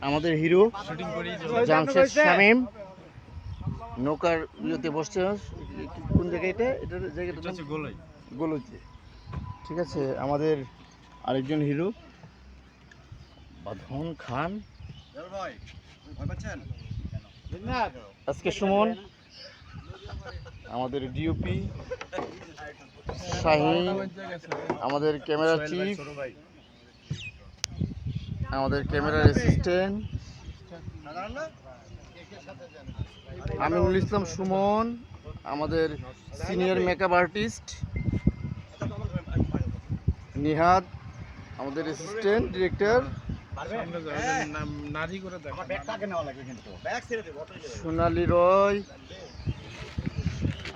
আমাদের হিরো জামশেদ শামীম নৌকার ইয়েতে বসছে। কোন জায়গায় এটা জায়গাটা হচ্ছে গোলইতে। ঠিক আছে, আমাদের আরেকজন হিরো বাঁধন খান, আজকে সুমন, আমাদের ডিওপি শাহিন, আমাদের ক্যামেরা চিফ, আমাদের ক্যামেরার অ্যাসিস্ট্যান্ট আমিনুল ইসলাম সুমন, আমাদের সিনিয়র মেকআপ আর্টিস্ট নিহাদ, আমাদের অ্যাসিস্ট্যান্ট ডিরেক্টর সোনালী রয়,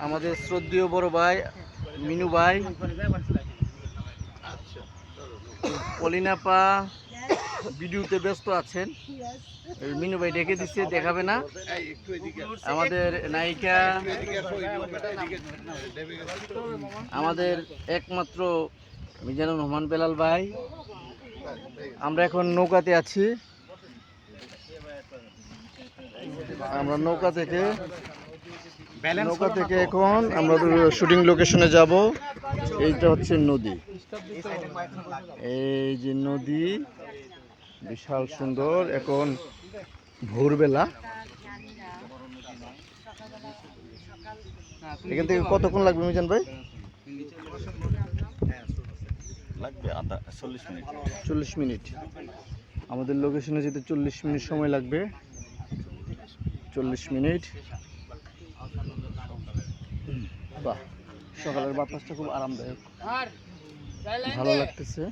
আমাদের শ্রদ্ধেয় বড় ভাই মিনু ভাই, পলিনাপা ভিডিওতে ব্যস্ত আছেন, মিনু ভাই ডেকে দিচ্ছে, দেখাবে না। আমাদের নায়িকা, আমাদের একমাত্র মিজানুর রহমান বেলাল ভাই। আমরা এখন নৌকাতে আছি, আমরা নৌকা থেকে এখন আমরা শুটিং লোকেশনে যাব। এইটা হচ্ছে নদী, এই যে নদী বিশাল সুন্দর। এখন ভোরবেলা, এখান থেকে কতক্ষণ লাগবে মিজান ভাই? লাগবে 40 মিনিট। 40 মিনিট আমাদের লোকেশনে যেতে 40 মিনিট সময় লাগবে। 40 মিনিট। বাহ, সকালের বাতাসটা খুব আরামদায়ক, ভালো লাগতেছে।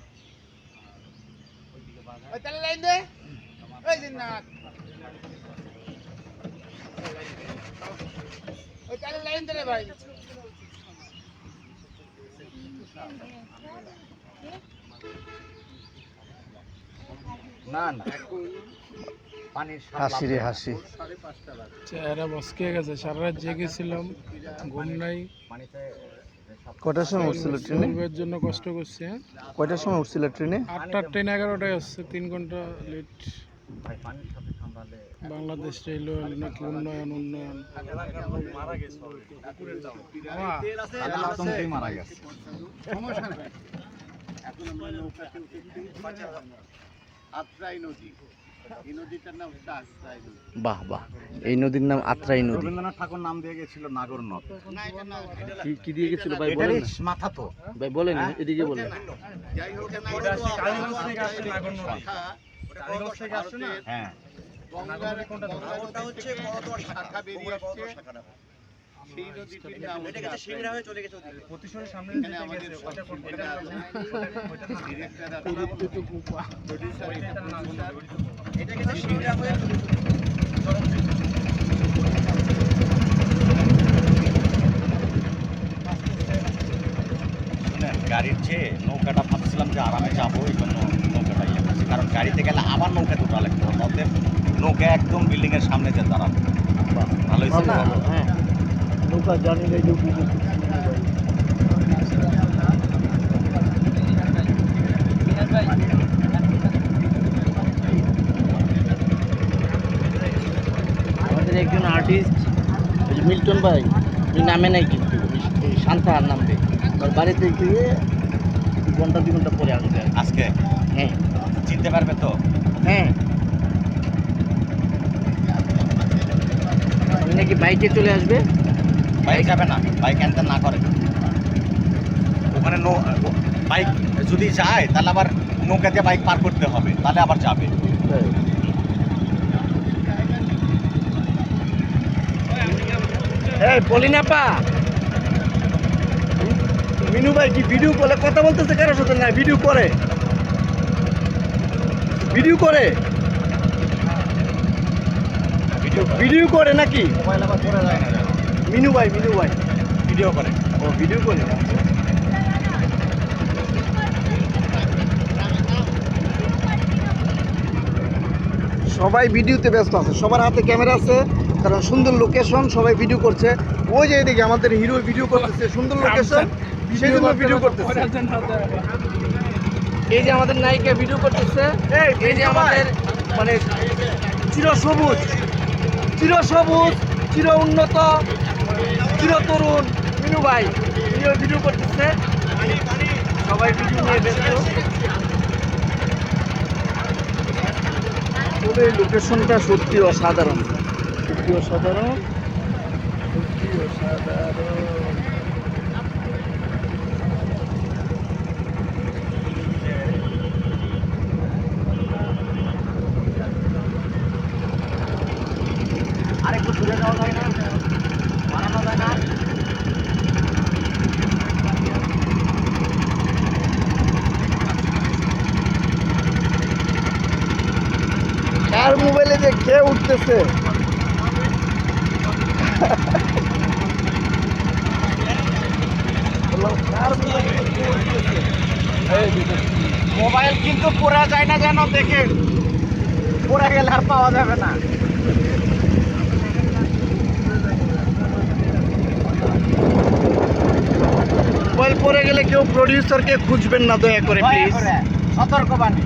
হাসি রে হাসি, চেহারা মস্কে গেছে। সারা রাত জেগেছিলাম, ঘুম নাই। কয়টার সময় উঠছিল ট্রেনে? ঘুমের জন্য কষ্ট করছে। কয়টার সময় উঠছিল ট্রেনে? 8টার ট্রেন 11টায় আসছে, 3 ঘন্টা লেট। বাংলাদেশ রেল নাকি উন্নয়ন উন্নয়ন মারা গেছে, বাহ বাহ, এই নদীর নাম আত্রাই নদী। রবীন্দ্রনাথ ঠাকুর নাম দিয়ে গেছিল নাগর নদ। কি দিয়ে গেছিল ভাই বলেন? মাথা তো ভাই বলেন, এদিকে বলেন। হ্যাঁ, সেই নদীটির নাম সিংড়া হয়ে চলে গেছে প্রতিশোরের সামনে আমাদের এটা গেছে সিংড়া হয়ে শুনেন, গাড়ির চেয়ে নৌকাটা ভাবছিলাম যে আরামে যাবো, এই জন্য নৌকাটা ইয়ে করছি। কারণ গাড়িতে গেলে আবার নৌকা দুটো লাগবে, অতএব নৌকা একদম বিল্ডিং এর সামনে যে দাঁড়াবো। ভালো হয়েছে না? হ্যাঁ, নৌকা জানি না। আমাদের একজন আর্টিস্ট মিল্টন ভাই, নামে নাই কিন্তু শান্তা নামবে, বাড়িতে গিয়ে 1-2 ঘন্টা পরে আসবে আজকে। হ্যাঁ, চিনতে পারবে তো? হ্যাঁ, নাকি বাইকে চলে আসবে। বাইক যাবে না, বাইক আনতে না করে ওখানে। বাইক যদি যায় তাহলে আবার নৌকা দিয়ে বাইক পার করতে হবে, তাহলে আবার যাবে। এই পলিনাপা, মিনু ভাই কি ভিডিও কলে কথা বলতেছে কারোর সাথে? না, ভিডিও করে, ভিডিও করে, ভিডিও করে নাকি? মোবাইল আবার পড়ে যায় না। মিনু ভাই ভিডিও করে। ও ভিডিও করে। সবাই ভিডিওতে ব্যস্ত আছে, সবার হাতে ক্যামেরা আছে, কারণ সুন্দর লোকেশন, সবাই ভিডিও করছে। ওই যে এদিকে আমাদের হিরো ভিডিও করতেছে, সুন্দর লোকেশন, সেই জন্য ভিডিও করতেছে। এই যে আমাদের নায়িকা ভিডিও করতেছে, এই যে আমাদের মানে চিরসবুজ চির উন্নত চির তরুণ মিনু ভাই, উনিও ভিডিও করতেছে, সবাই ভিডিও নিয়ে ব্যস্ত। তবে এই লোকেশনটা সত্যি অসাধারণ, সত্যি অসাধারণ, সত্যি অসাধারণ। আরেকটু দূরে যাওয়া যায় না, বাড়ানো যায় না। কার মোবাইলে যে কে উঠতেছে, কার মোবাইলে যে কে উঠতেছে? মোবাইল কিন্তু পড়া যায় না যেন, দেখেন পড়ে গেলে আর পাওয়া যাবে না। মোবাইল পড়ে গেলে কেউ প্রডিউসারকে খুঁজবেন না দয়া করে দয়া প্লিজ। করে সতর্কবাণী।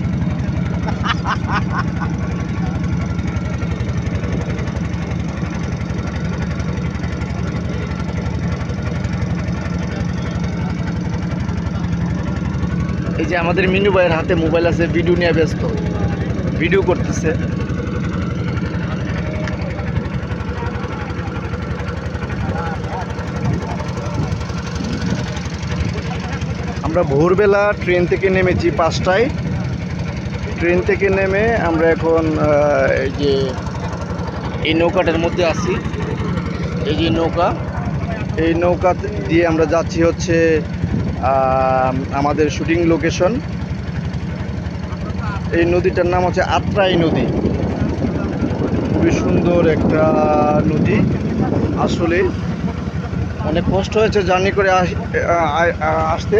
এই যে আমাদের মিনু ভাইয়ের হাতে মোবাইল আছে, ভিডিও নিয়ে ব্যস্ত, ভিডিও করতেছে। আমরা ভোরবেলা ট্রেন থেকে নেমেছি 5টায়। ট্রেন থেকে নেমে আমরা এখন এই যে এই নৌকাটার মধ্যে আছি, এই যে নৌকা, এই নৌকা দিয়ে আমরা যাচ্ছি হচ্ছে আমাদের শুটিং লোকেশন। এই নদীটার নাম হচ্ছে আত্রাই নদী, খুবই সুন্দর একটা নদী। আসলে অনেক কষ্ট হয়েছে জার্নি করে আসতে।